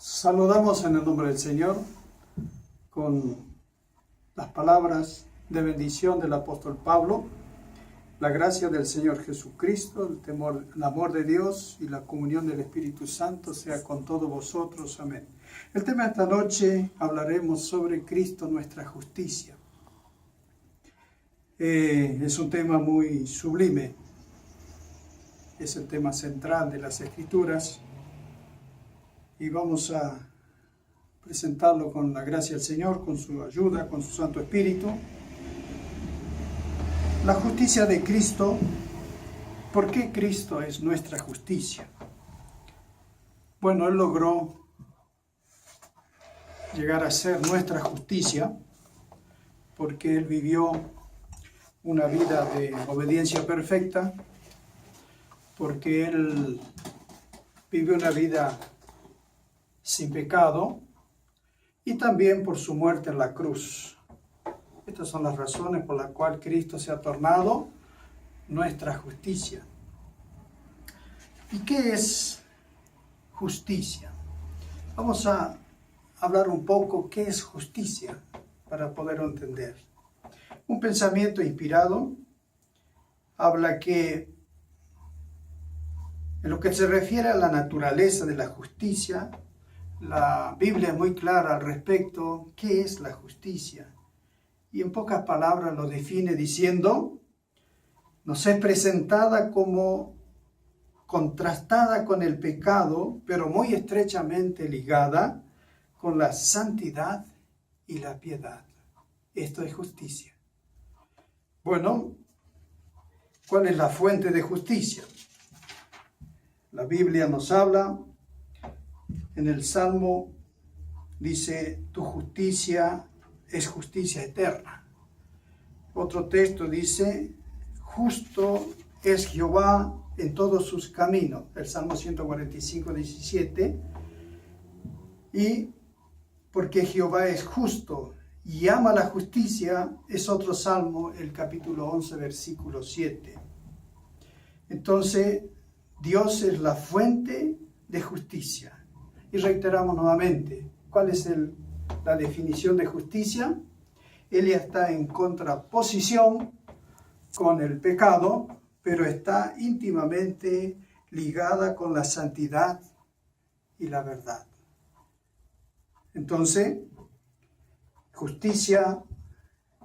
Saludamos en el nombre del Señor con las palabras de bendición del apóstol Pablo. La gracia del Señor Jesucristo, el amor de Dios y la comunión del Espíritu Santo sea con todos vosotros. Amén. El tema de esta noche hablaremos sobre Cristo, nuestra justicia. Es un tema muy sublime. Es el tema central de las Escrituras. Y vamos a presentarlo con la gracia del Señor, con su ayuda, con su Santo Espíritu. La justicia de Cristo. ¿Por qué Cristo es nuestra justicia? Bueno, Él logró llegar a ser nuestra justicia porque Él vivió una vida de obediencia perfecta, porque Él vivió una vida sin pecado y también por su muerte en la cruz. Estas son las razones por las cuales Cristo se ha tornado nuestra justicia. ¿Y qué es justicia? Vamos a hablar un poco qué es justicia para poder entender. Un pensamiento inspirado habla que en lo que se refiere a la naturaleza de la justicia, la Biblia es muy clara al respecto. ¿Qué es la justicia? Y en pocas palabras lo define diciendo: nos es presentada como contrastada con el pecado, pero muy estrechamente ligada con la santidad y la piedad. Esto es justicia. Bueno, ¿cuál es la fuente de justicia? La Biblia nos habla en el Salmo, dice: tu justicia es justicia eterna. Otro texto dice: justo es Jehová en todos sus caminos. El Salmo 145, 17. Y porque Jehová es justo y ama la justicia, es otro salmo, el capítulo 11, versículo 7. Entonces, Dios es la fuente de justicia. Y reiteramos nuevamente, ¿cuál es la definición de justicia? Él está en contraposición con el pecado, pero está íntimamente ligada con la santidad y la verdad. Entonces, justicia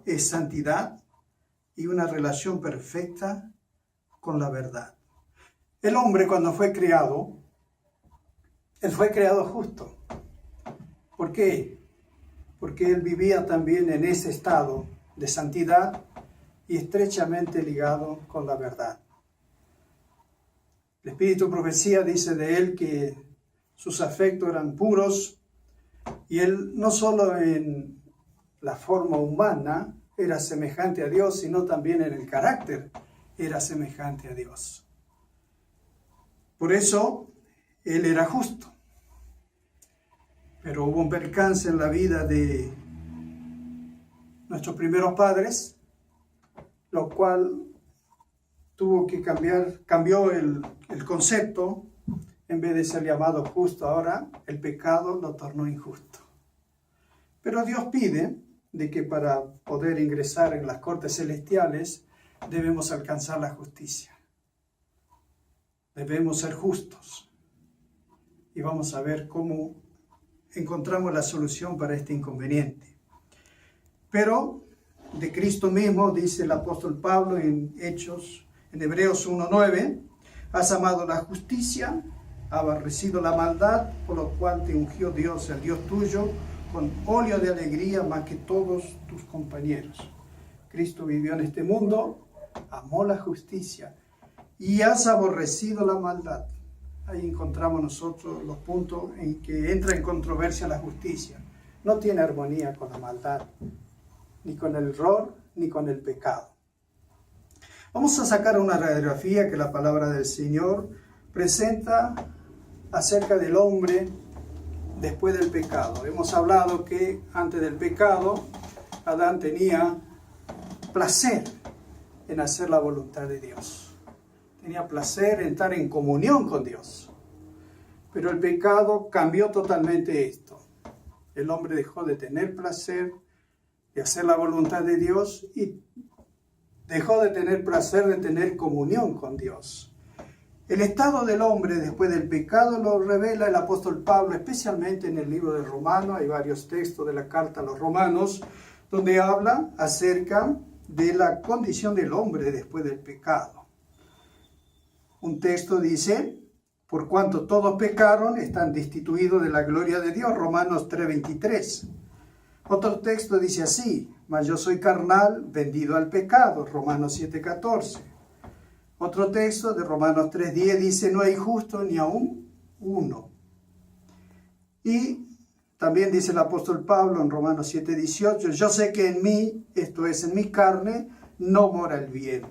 es santidad y una relación perfecta con la verdad. El hombre, cuando fue creado, él fue creado justo. ¿Por qué? Porque él vivía también en ese estado de santidad y estrechamente ligado con la verdad. El Espíritu de Profecía dice de él que sus afectos eran puros y él no solo en la forma humana era semejante a Dios, sino también en el carácter era semejante a Dios. Por eso él era justo. Pero hubo un percance en la vida de nuestros primeros padres, lo cual cambió el concepto. En vez de ser llamado justo, ahora el pecado lo tornó injusto. Pero Dios pide de que para poder ingresar en las cortes celestiales debemos alcanzar la justicia. Debemos ser justos. Y vamos a ver cómo encontramos la solución para este inconveniente. Pero de Cristo mismo, dice el apóstol Pablo en Hebreos 1:9, has amado la justicia, aborrecido la maldad, por lo cual te ungió Dios, el Dios tuyo, con óleo de alegría más que todos tus compañeros. Cristo vivió en este mundo, amó la justicia y has aborrecido la maldad. Ahí encontramos nosotros los puntos en que entra en controversia la justicia. No tiene armonía con la maldad, ni con el error, ni con el pecado. Vamos a sacar una radiografía que la palabra del Señor presenta acerca del hombre después del pecado. Hemos hablado que antes del pecado, Adán tenía placer en hacer la voluntad de Dios. Tenía placer en estar en comunión con Dios. Pero el pecado cambió totalmente esto. El hombre dejó de tener placer, de hacer la voluntad de Dios y dejó de tener placer de tener comunión con Dios. El estado del hombre después del pecado lo revela el apóstol Pablo, especialmente en el libro de Romanos. Hay varios textos de la carta a los romanos donde habla acerca de la condición del hombre después del pecado. Un texto dice: por cuanto todos pecaron, están destituidos de la gloria de Dios, Romanos 3:23. Otro texto dice así: mas yo soy carnal, vendido al pecado, Romanos 7:14. Otro texto de Romanos 3:10 dice: no hay justo ni aún uno. Y también dice el apóstol Pablo en Romanos 7:18: yo sé que en mí, esto es, en mi carne, no mora el bien.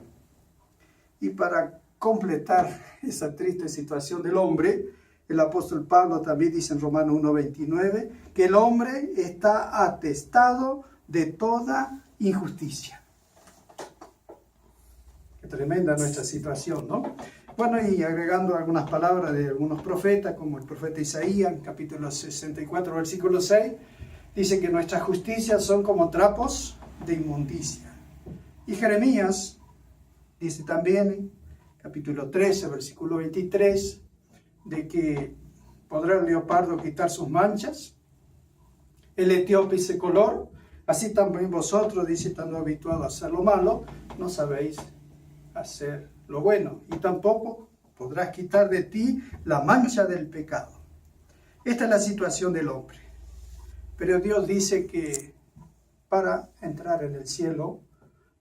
Y para completar esa triste situación del hombre, el apóstol Pablo también dice en Romanos 1:29 que el hombre está atestado de toda injusticia. Qué tremenda nuestra situación, ¿no? Bueno, y agregando algunas palabras de algunos profetas, como el profeta Isaías, capítulo 64, versículo 6, dice que nuestras justicias son como trapos de inmundicia. Y Jeremías dice también, capítulo 13, versículo 23, de que podrá el leopardo quitar sus manchas, el etíope ese color, así también vosotros, dice, estando habituados a hacer lo malo, no sabéis hacer lo bueno, y tampoco podrás quitar de ti la mancha del pecado. Esta es la situación del hombre. Pero Dios dice que para entrar en el cielo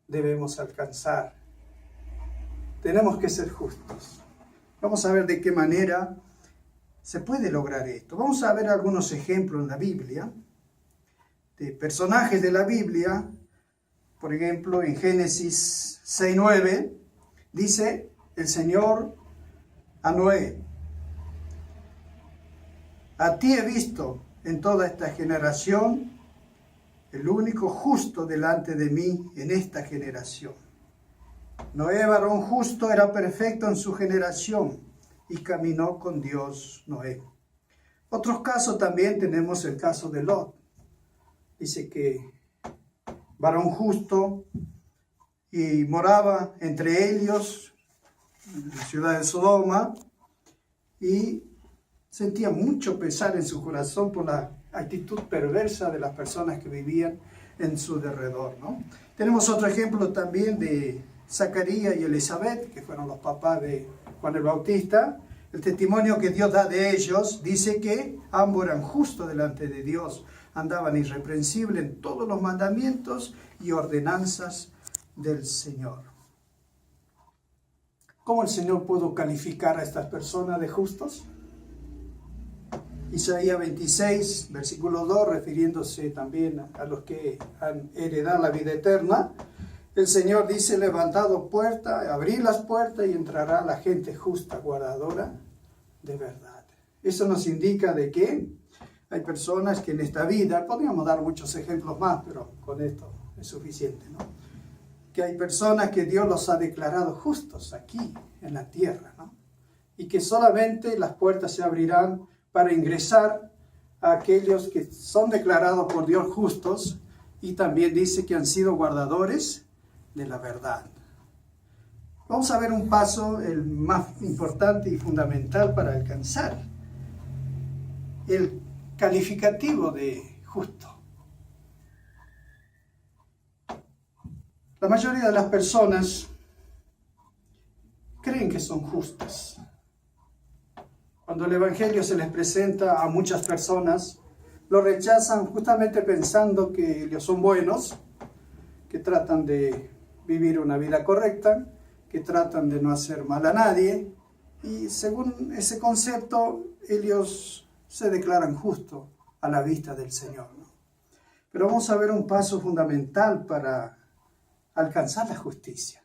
debemos alcanzar. Tenemos que ser justos. Vamos a ver de qué manera se puede lograr esto. Vamos a ver algunos ejemplos en la Biblia, de personajes de la Biblia. Por ejemplo, en Génesis 6:9, dice el Señor a Noé: a ti he visto en toda esta generación el único justo delante de mí en esta generación. Noé, varón justo, era perfecto en su generación y caminó con Dios Noé. Otros casos también tenemos el caso de Lot. Dice que varón justo y moraba entre ellos, en la ciudad de Sodoma, y sentía mucho pesar en su corazón por la actitud perversa de las personas que vivían en su derredor, ¿no? Tenemos otro ejemplo también de Zacarías y Elizabeth, que fueron los papás de Juan el Bautista. El testimonio que Dios da de ellos dice que ambos eran justos delante de Dios, andaban irreprensibles en todos los mandamientos y ordenanzas del Señor. ¿Cómo el Señor pudo calificar a estas personas de justos? Isaías 26, versículo 2, refiriéndose también a los que han heredado la vida eterna, el Señor dice: levantado puerta, abrid las puertas y entrará la gente justa, guardadora de verdad. Eso nos indica de que hay personas que en esta vida, podríamos dar muchos ejemplos más, pero con esto es suficiente, ¿no? Que hay personas que Dios los ha declarado justos aquí en la tierra, ¿no? Y que solamente las puertas se abrirán para ingresar a aquellos que son declarados por Dios justos, y también dice que han sido guardadores de la verdad. Vamos a ver un paso, el más importante y fundamental para alcanzar el calificativo de justo. La mayoría de las personas creen que son justas. Cuando el Evangelio se les presenta a muchas personas, lo rechazan justamente pensando que ellos son buenos, que tratan de vivir una vida correcta, que tratan de no hacer mal a nadie, y según ese concepto, ellos se declaran justos a la vista del Señor, ¿no? Pero vamos a ver un paso fundamental para alcanzar la justicia.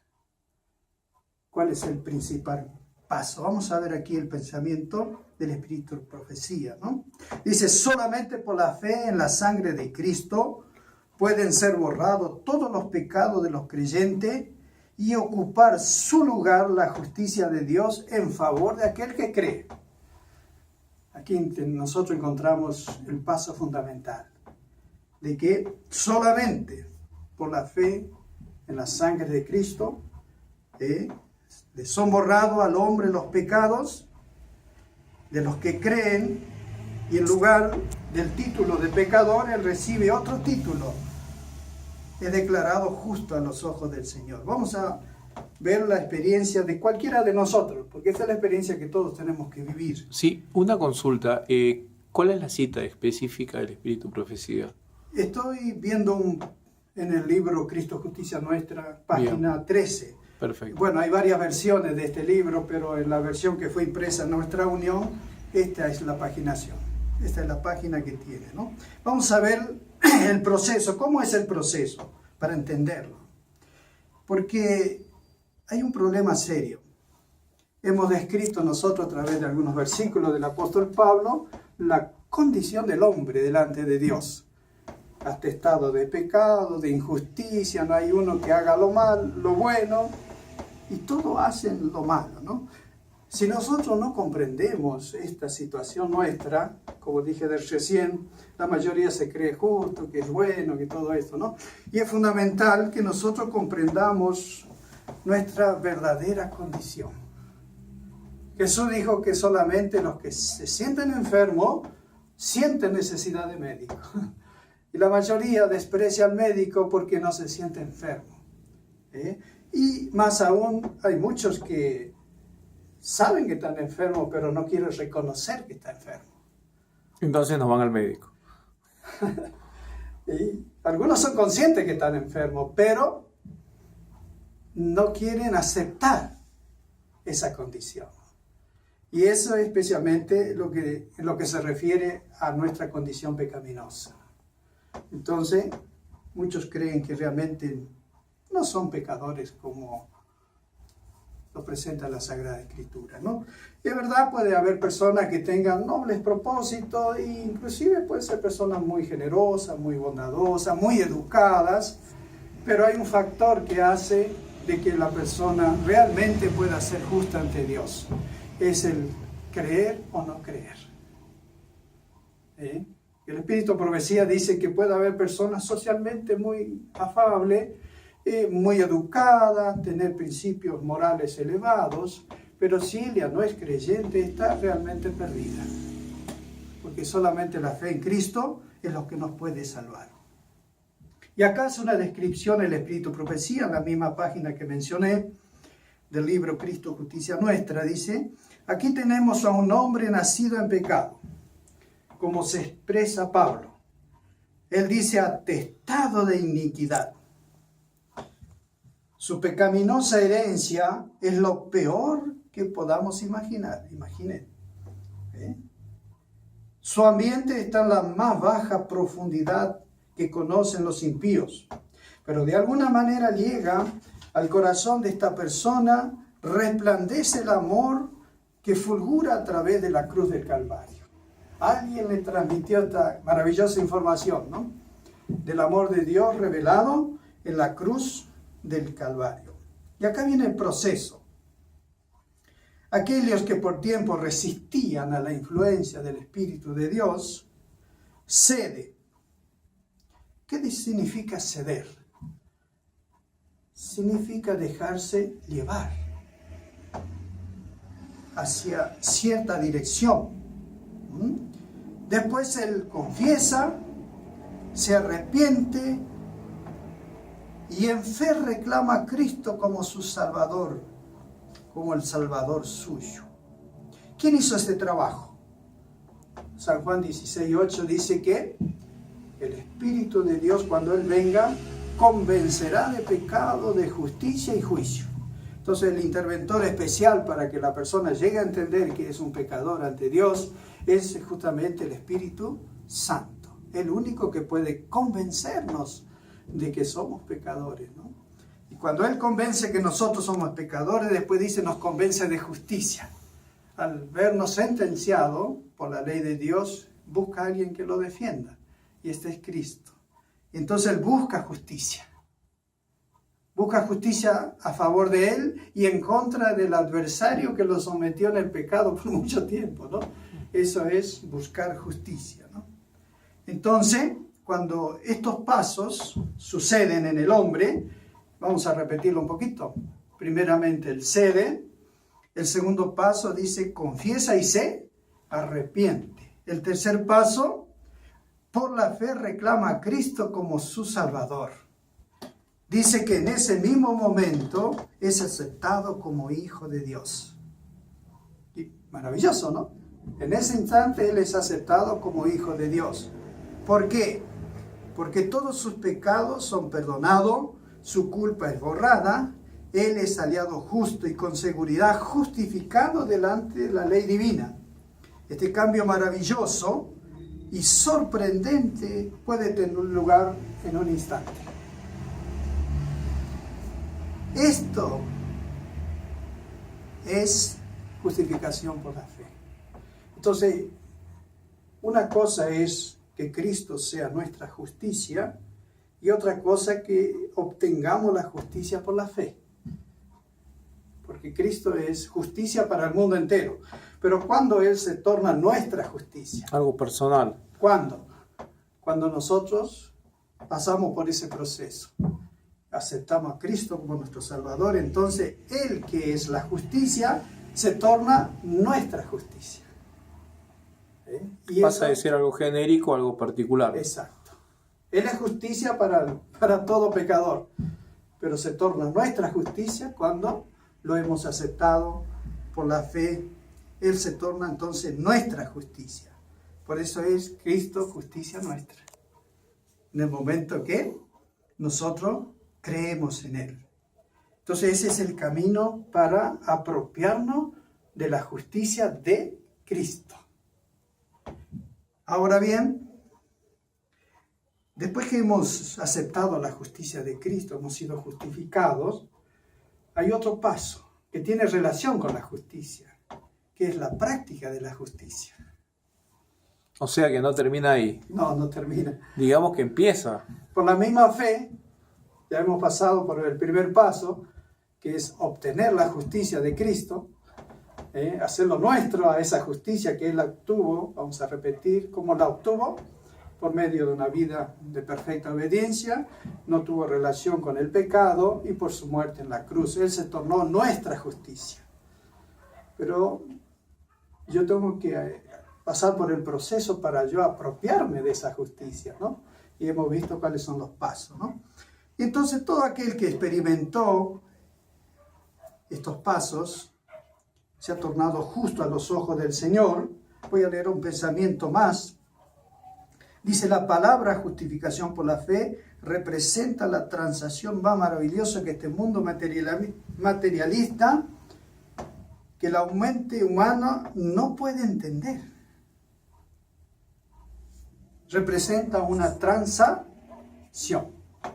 ¿Cuál es el principal paso? Vamos a ver aquí el pensamiento del Espíritu de Profecía, ¿no? Dice: solamente por la fe en la sangre de Cristo pueden ser borrados todos los pecados de los creyentes y ocupar su lugar la justicia de Dios en favor de aquel que cree. Aquí nosotros encontramos el paso fundamental, de que solamente por la fe en la sangre de Cristo, le son borrados al hombre los pecados de los que creen, y en lugar del título de pecador, él recibe otro título. Es declarado justo a los ojos del Señor. Vamos a ver la experiencia de cualquiera de nosotros, porque esta es la experiencia que todos tenemos que vivir. Sí, una consulta. ¿Cuál es la cita específica del Espíritu Profecía? Estoy viendo en el libro Cristo, Justicia Nuestra, página 13. Perfecto. Bueno, hay varias versiones de este libro, pero en la versión que fue impresa en nuestra unión, esta es la paginación. Esta es la página que tiene, ¿no? Vamos a ver el proceso. ¿Cómo es el proceso? Para entenderlo. Porque hay un problema serio. Hemos descrito nosotros a través de algunos versículos del apóstol Pablo la condición del hombre delante de Dios. Atestado de pecado, de injusticia, no hay uno que haga lo mal, lo bueno, y todos hacen lo malo, ¿no? Si nosotros no comprendemos esta situación nuestra, como dije de recién, la mayoría se cree justo, que es bueno, que todo esto, ¿no? Y es fundamental que nosotros comprendamos nuestra verdadera condición. Jesús dijo que solamente los que se sienten enfermos sienten necesidad de médico. Y la mayoría desprecia al médico porque no se siente enfermo. Y más aún, hay muchos que saben que están enfermos, pero no quieren reconocer que está enfermo. Entonces no van al médico. Y algunos son conscientes que están enfermos, pero no quieren aceptar esa condición. Y eso es especialmente en lo que se refiere a nuestra condición pecaminosa. Entonces, muchos creen que realmente no son pecadores como lo presenta la Sagrada Escritura, ¿no? Y de verdad puede haber personas que tengan nobles propósitos, e inclusive pueden ser personas muy generosas, muy bondadosas, muy educadas, pero hay un factor que hace de que la persona realmente pueda ser justa ante Dios. Es el creer o no creer. El Espíritu de Profecía dice que puede haber personas socialmente muy afables, muy educada, tener principios morales elevados, pero si ella no es creyente, está realmente perdida. Porque solamente la fe en Cristo es lo que nos puede salvar. Y acá es una descripción del Espíritu Profecía, en la misma página que mencioné, del libro Cristo, Justicia Nuestra, dice: aquí tenemos a un hombre nacido en pecado, como se expresa Pablo. Él dice atestado de iniquidad. Su pecaminosa herencia es lo peor que podamos imaginar. Imaginen. Su ambiente está en la más baja profundidad que conocen los impíos. Pero de alguna manera llega al corazón de esta persona, resplandece el amor que fulgura a través de la cruz del Calvario. Alguien le transmitió esta maravillosa información, ¿no? Del amor de Dios revelado en la cruz del Calvario. Y acá viene el proceso. Aquellos que por tiempo resistían a la influencia del Espíritu de Dios, cede. ¿Qué significa ceder? Significa dejarse llevar hacia cierta dirección. Después él confiesa, se arrepiente y en fe reclama a Cristo como su Salvador, como el Salvador suyo. ¿Quién hizo este trabajo? San Juan 16:8 dice que el Espíritu de Dios, cuando Él venga, convencerá de pecado, de justicia y juicio. Entonces el interventor especial para que la persona llegue a entender que es un pecador ante Dios es justamente el Espíritu Santo, el único que puede convencernos de que somos pecadores, ¿no? Y cuando Él convence que nosotros somos pecadores, después dice, nos convence de justicia. Al vernos sentenciado por la ley de Dios, busca a alguien que lo defienda, y este es Cristo. Y entonces Él busca justicia. Busca justicia a favor de Él y en contra del adversario que lo sometió en el pecado por mucho tiempo, ¿no? Eso es buscar justicia, ¿no? Entonces, cuando estos pasos suceden en el hombre, vamos a repetirlo un poquito. Primeramente, él cede. El segundo paso dice, confiesa y se arrepiente. El tercer paso, por la fe reclama a Cristo como su Salvador. Dice que en ese mismo momento es aceptado como hijo de Dios. Y maravilloso, ¿no? En ese instante él es aceptado como hijo de Dios. ¿Por qué? Porque todos sus pecados son perdonados, su culpa es borrada, él es aliado justo y con seguridad justificado delante de la ley divina. Este cambio maravilloso y sorprendente puede tener lugar en un instante. Esto es justificación por la fe. Entonces, una cosa es que Cristo sea nuestra justicia y otra cosa que obtengamos la justicia por la fe. Porque Cristo es justicia para el mundo entero. Pero ¿cuándo Él se torna nuestra justicia? Algo personal. ¿Cuándo? Cuando nosotros pasamos por ese proceso. Aceptamos a Cristo como nuestro Salvador, entonces Él, que es la justicia, se torna nuestra justicia. Y pasa de ser algo genérico a algo particular. Exacto. Él es justicia para todo pecador, pero se torna nuestra justicia cuando lo hemos aceptado por la fe. Él se torna entonces nuestra justicia. Por eso es Cristo justicia nuestra. En el momento que nosotros creemos en Él. Entonces ese es el camino para apropiarnos de la justicia de Cristo. Ahora bien, después que hemos aceptado la justicia de Cristo, hemos sido justificados, hay otro paso que tiene relación con la justicia, que es la práctica de la justicia. O sea que no termina ahí. No termina. Digamos que empieza. Por la misma fe, ya hemos pasado por el primer paso, que es obtener la justicia de Cristo, hacerlo nuestro a esa justicia que Él obtuvo. Vamos a repetir cómo la obtuvo: por medio de una vida de perfecta obediencia, no tuvo relación con el pecado y por su muerte en la cruz. Él se tornó nuestra justicia. Pero yo tengo que pasar por el proceso para yo apropiarme de esa justicia, ¿no? Y hemos visto cuáles son los pasos, ¿no? Y entonces todo aquel que experimentó estos pasos se ha tornado justo a los ojos del Señor. Voy a leer un pensamiento más. Dice: la palabra justificación por la fe representa la transacción más maravillosa que este mundo materialista, que la mente humana no puede entender. Representa una transacción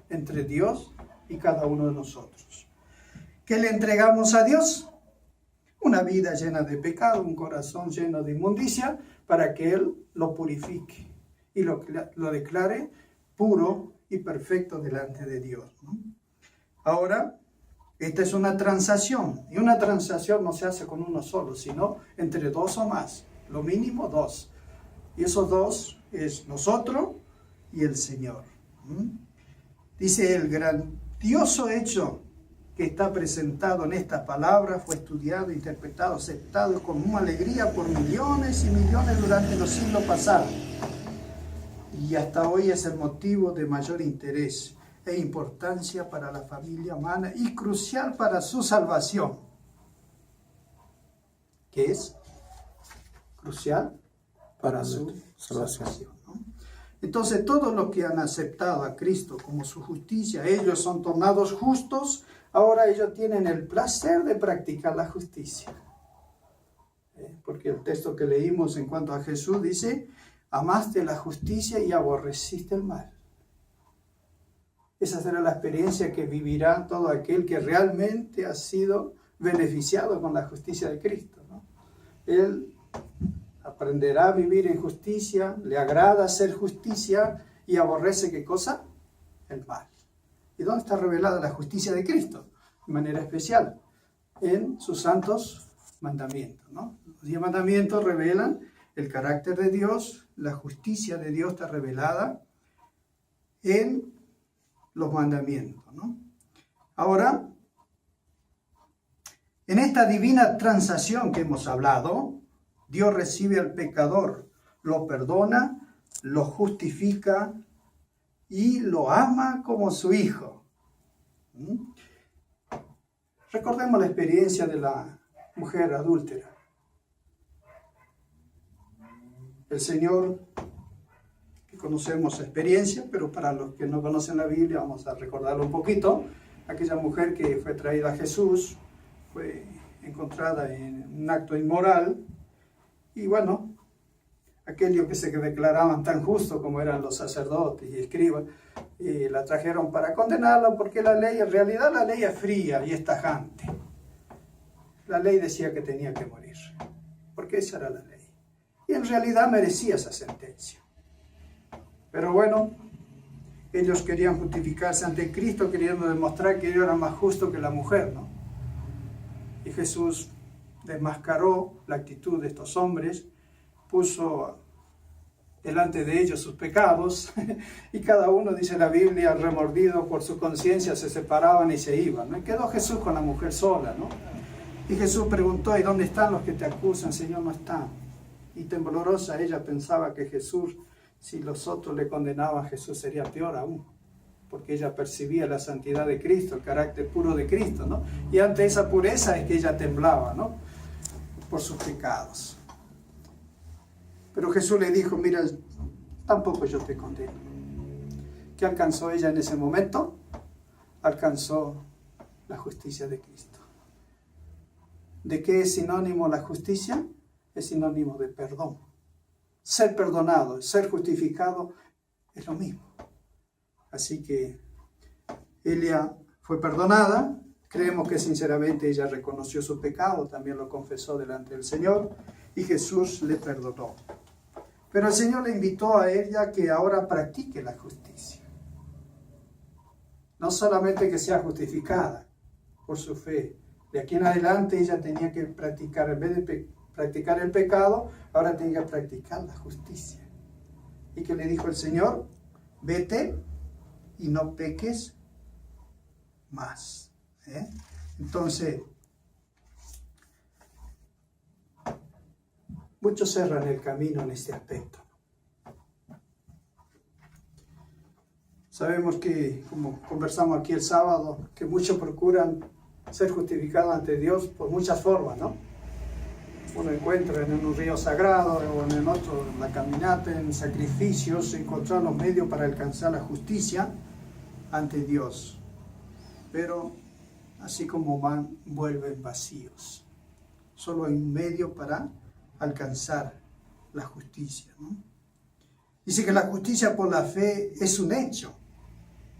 entre Dios y cada uno de nosotros. ¿Qué le entregamos a Dios? Una vida llena de pecado, un corazón lleno de inmundicia, para que Él lo purifique y lo declare puro y perfecto delante de Dios, ¿no? Ahora, esta es una transacción, y una transacción no se hace con uno solo, sino entre dos o más, lo mínimo dos. Y esos dos es nosotros y el Señor. Dice: el grandioso hecho que está presentado en esta palabra fue estudiado, interpretado, aceptado con una alegría por millones y millones durante los siglos pasados. Y hasta hoy es el motivo de mayor interés e importancia para la familia humana y crucial para su salvación. ¿Qué es? Crucial para su salvación, ¿no? Entonces, todos los que han aceptado a Cristo como su justicia, ellos son tornados justos. Ahora ellos tienen el placer de practicar la justicia. Porque el texto que leímos en cuanto a Jesús dice: amaste la justicia y aborreciste el mal. Esa será la experiencia que vivirá todo aquel que realmente ha sido beneficiado con la justicia de Cristo, ¿no? Él aprenderá a vivir en justicia, le agrada hacer justicia y aborrece, ¿qué cosa? El mal. ¿Y dónde está revelada la justicia de Cristo? De manera especial, en sus santos mandamientos, ¿no? Los 10 mandamientos revelan El carácter de Dios, la justicia de Dios está revelada en los mandamientos, ¿no? Ahora, en esta divina transacción que hemos hablado, Dios recibe al pecador, lo perdona, lo justifica y lo ama como su hijo. Recordemos la experiencia de la mujer adúltera. El Señor, que conocemos su experiencia, pero para los que no conocen la Biblia vamos a recordarlo un poquito. Aquella mujer que fue traída a Jesús, fue encontrada en un acto inmoral, y bueno, aquellos que se declaraban tan justos como eran los sacerdotes y escribas, la trajeron para condenarla, porque la ley, en realidad la ley es fría y es tajante. La ley decía que tenía que morir, porque esa era la ley. Y en realidad merecía esa sentencia. Pero bueno, ellos querían justificarse ante Cristo, queriendo demostrar que ellos eran más justos que la mujer, ¿no? Y Jesús desmascaró la actitud de estos hombres, puso delante de ellos sus pecados, y cada uno, dice la Biblia, remordido por su conciencia, se separaban y se iban, ¿no? Y quedó Jesús con la mujer sola, ¿no? Y Jesús preguntó: ¿y dónde están los que te acusan? Señor, no están. Y temblorosa ella pensaba que Jesús, si los otros le condenaban, Jesús sería peor aún, porque ella percibía la santidad de Cristo, el carácter puro de Cristo, ¿no? Y ante esa pureza es que ella temblaba, ¿no? Por sus pecados. Pero Jesús le dijo: mira, tampoco yo te condeno. ¿Qué alcanzó ella en ese momento? Alcanzó la justicia de Cristo. ¿De qué es sinónimo la justicia? Es sinónimo de perdón. Ser perdonado, ser justificado es lo mismo. Así que ella fue perdonada. Creemos que sinceramente ella reconoció su pecado, también lo confesó delante del Señor, y Jesús le perdonó. Pero el Señor le invitó a ella que ahora practique la justicia. No solamente que sea justificada por su fe. De aquí en adelante ella tenía que practicar, en vez de practicar el pecado, ahora tenía que practicar la justicia. ¿Y qué le dijo el Señor? Vete y no peques más. Entonces, muchos cerran el camino en este aspecto. Sabemos que, como conversamos aquí el sábado, que muchos procuran ser justificados ante Dios por muchas formas, ¿no? Uno encuentra en un río sagrado, o en el otro, en la caminata, en sacrificios, encontrar los medios para alcanzar la justicia ante Dios. Pero así como van, vuelven vacíos. Solo hay un medio para alcanzar la justicia, ¿no? Dice que la justicia por la fe es un hecho,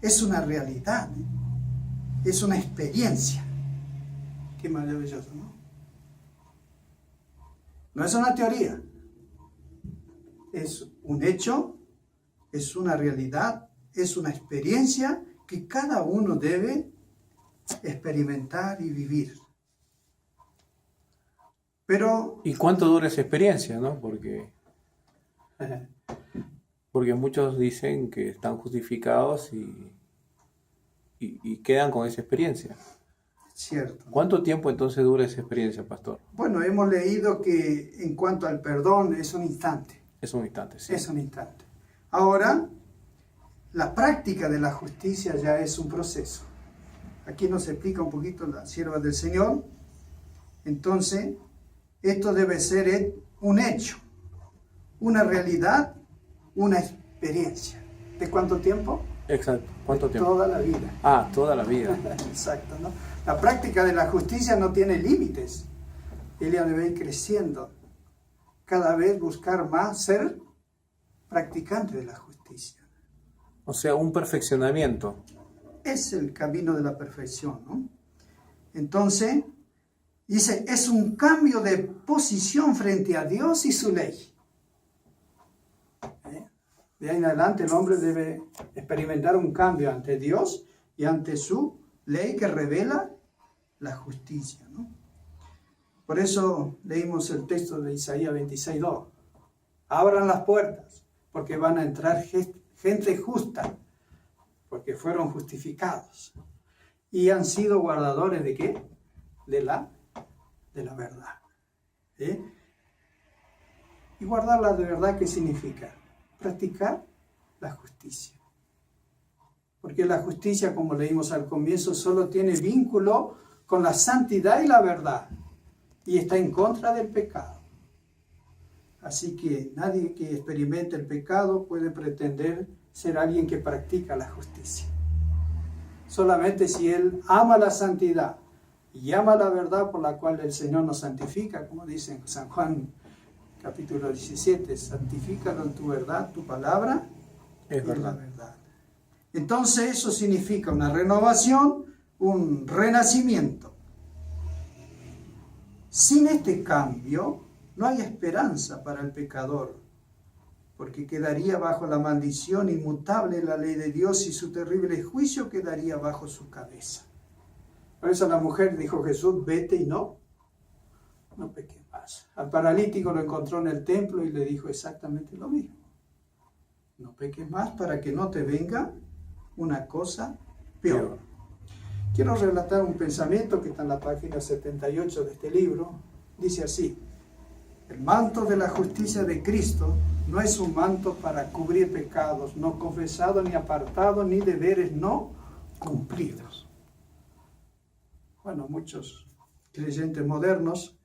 es una realidad, es una experiencia. Qué maravilloso, ¿no? No es una teoría, es un hecho, es una realidad, es una experiencia que cada uno debe experimentar y vivir. Pero, ¿y cuánto dura esa experiencia, no? Porque muchos dicen que están justificados y quedan con esa experiencia. cierto. ¿Cuánto tiempo entonces dura esa experiencia, pastor? Bueno, hemos leído que en cuanto al perdón es un instante. Es un instante, sí. Es un instante. Ahora, la práctica de la justicia ya es un proceso. Aquí nos explica un poquito la sierva del Señor. Entonces, esto debe ser un hecho, una realidad, una experiencia. ¿De cuánto tiempo? Exacto. ¿Cuánto tiempo? Toda la vida. Ah, toda la vida. Exacto, ¿no? La práctica de la justicia no tiene límites. Ella debe ir creciendo. Cada vez buscar más ser practicante de la justicia. O sea, un perfeccionamiento. Es el camino de la perfección, ¿no? Entonces, dice, es un cambio de posición frente a Dios y su ley. De ahí en adelante el hombre debe experimentar un cambio ante Dios y ante su ley que revela la justicia, ¿no? Por eso leímos el texto de Isaías 26:2. Abran las puertas, porque van a entrar gente justa, porque fueron justificados. Y han sido guardadores ¿de qué? De la verdad. Y guardarla de verdad, ¿qué significa? Practicar la justicia. Porque la justicia, como leímos al comienzo, solo tiene vínculo con la santidad y la verdad. Y está en contra del pecado. Así que nadie que experimente el pecado puede pretender ser alguien que practica la justicia. Solamente si él ama la santidad y ama la verdad por la cual el Señor nos santifica, como dice en San Juan capítulo 17, santifícalo en tu verdad, tu palabra es la verdad. Entonces eso significa una renovación, un renacimiento. Sin este cambio no hay esperanza para el pecador, porque quedaría bajo la maldición inmutable de la ley de Dios y su terrible juicio quedaría bajo su cabeza. Por eso la mujer dijo Jesús, vete y no peques más. Al paralítico lo encontró en el templo y le dijo exactamente lo mismo. No peques más para que no te venga una cosa peor. Quiero relatar un pensamiento que está en la página 78 de este libro. Dice así: el manto de la justicia de Cristo no es un manto para cubrir pecados no confesados, ni apartados, ni deberes no cumplidos. Bueno, muchos creyentes modernos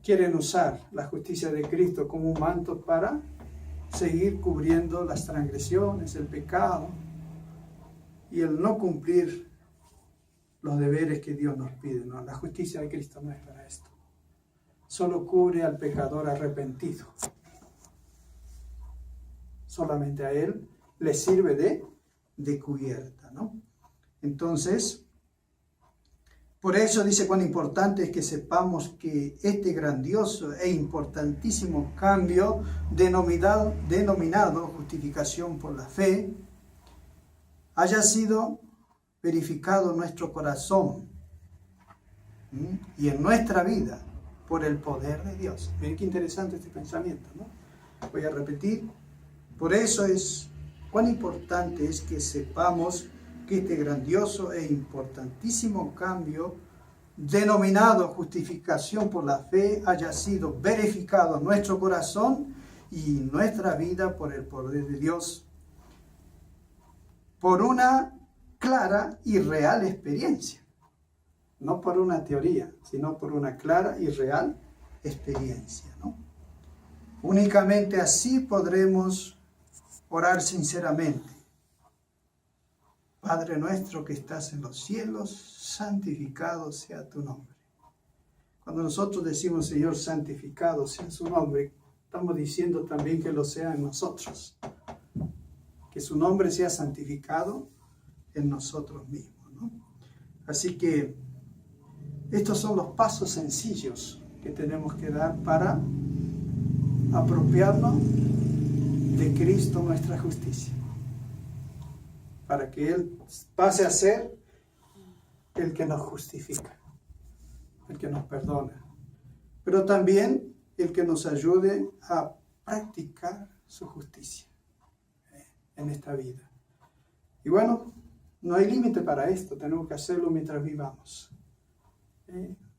quieren usar la justicia de Cristo como un manto para seguir cubriendo las transgresiones, el pecado y el no cumplir los deberes que Dios nos pide. No, la justicia de Cristo no es para esto. Solo cubre al pecador arrepentido. Solamente a él le sirve de cubierta, ¿no? Entonces, por eso dice cuán importante es que sepamos que este grandioso e importantísimo cambio denominado justificación por la fe haya sido verificado en nuestro corazón y en nuestra vida por el poder de Dios. Miren qué interesante este pensamiento, ¿no? Voy a repetir. Por eso es cuán importante es que sepamos que este grandioso e importantísimo cambio denominado justificación por la fe haya sido verificado en nuestro corazón y en nuestra vida por el poder de Dios, por una clara y real experiencia, no por una teoría, sino por una clara y real experiencia, ¿no? Únicamente así podremos orar sinceramente. Padre nuestro que estás en los cielos, santificado sea tu nombre. Cuando nosotros decimos, Señor, santificado sea su nombre, estamos diciendo también que lo sea en nosotros. Que su nombre sea santificado en nosotros mismos, ¿no? Así que estos son los pasos sencillos que tenemos que dar para apropiarnos de Cristo, nuestra justicia. Para que Él pase a ser el que nos justifica, el que nos perdona, pero también el que nos ayude a practicar su justicia en esta vida. Y bueno, no hay límite para esto, tenemos que hacerlo mientras vivamos.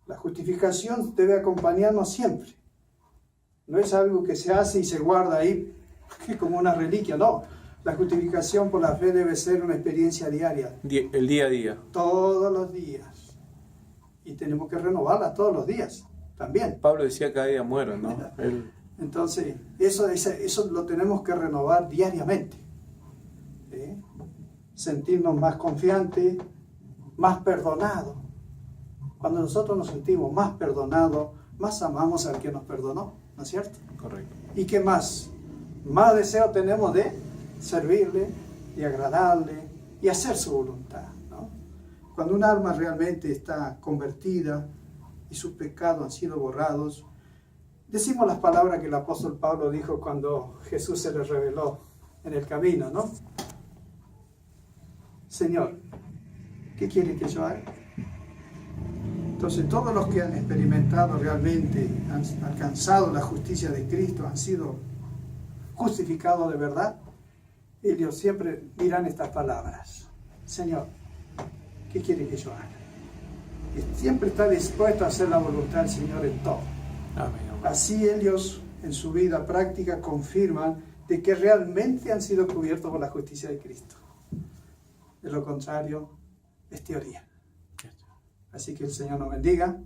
La justificación debe acompañarnos siempre. No es algo que se hace y se guarda ahí como una reliquia, no. La justificación por la fe debe ser una experiencia diaria. El día a día. Todos los días. Y tenemos que renovarla todos los días también. Pablo decía cada día muero, ¿no? Entonces, eso lo tenemos que renovar diariamente. Sentirnos más confiantes, más perdonados. Cuando nosotros nos sentimos más perdonados, más amamos al que nos perdonó, ¿no es cierto? Correcto. ¿Y qué más? Más deseo tenemos de servirle, de agradarle y hacer su voluntad, ¿no? Cuando un alma realmente está convertida y sus pecados han sido borrados, decimos las palabras que el apóstol Pablo dijo cuando Jesús se le reveló en el camino, ¿no? Señor, ¿qué quiere que yo haga? Entonces todos los que han experimentado realmente, han alcanzado la justicia de Cristo, han sido justificados de verdad, ellos siempre dirán estas palabras: Señor, ¿qué quiere que yo haga? Y siempre está dispuesto a hacer la voluntad del Señor en todo. Amén. Así ellos en su vida práctica confirman de que realmente han sido cubiertos por la justicia de Cristo. De lo contrario, es teoría. Así que el Señor nos bendiga,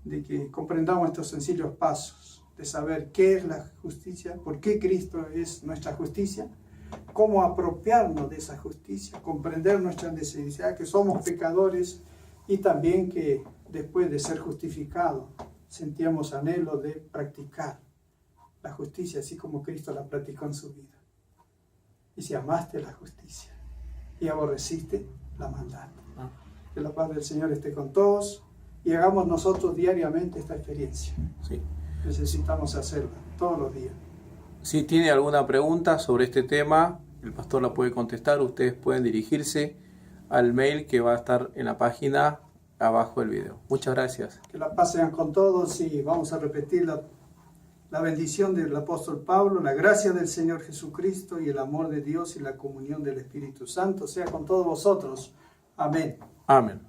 de que comprendamos estos sencillos pasos, de saber qué es la justicia, por qué Cristo es nuestra justicia, cómo apropiarnos de esa justicia, comprender nuestra necesidad, que somos pecadores, y también que después de ser justificados, sentíamos anhelo de practicar la justicia, así como Cristo la practicó en su vida. Y si amaste la justicia y aborreciste la maldad. Que la paz del Señor esté con todos y hagamos nosotros diariamente esta experiencia. Sí. Necesitamos hacerla todos los días. Si tiene alguna pregunta sobre este tema, el pastor la puede contestar. Ustedes pueden dirigirse al mail que va a estar en la página abajo del video. Muchas gracias. Que la paz sean con todos y vamos a repetir la bendición del apóstol Pablo, la gracia del Señor Jesucristo y el amor de Dios y la comunión del Espíritu Santo sea con todos vosotros. Amén. Amén.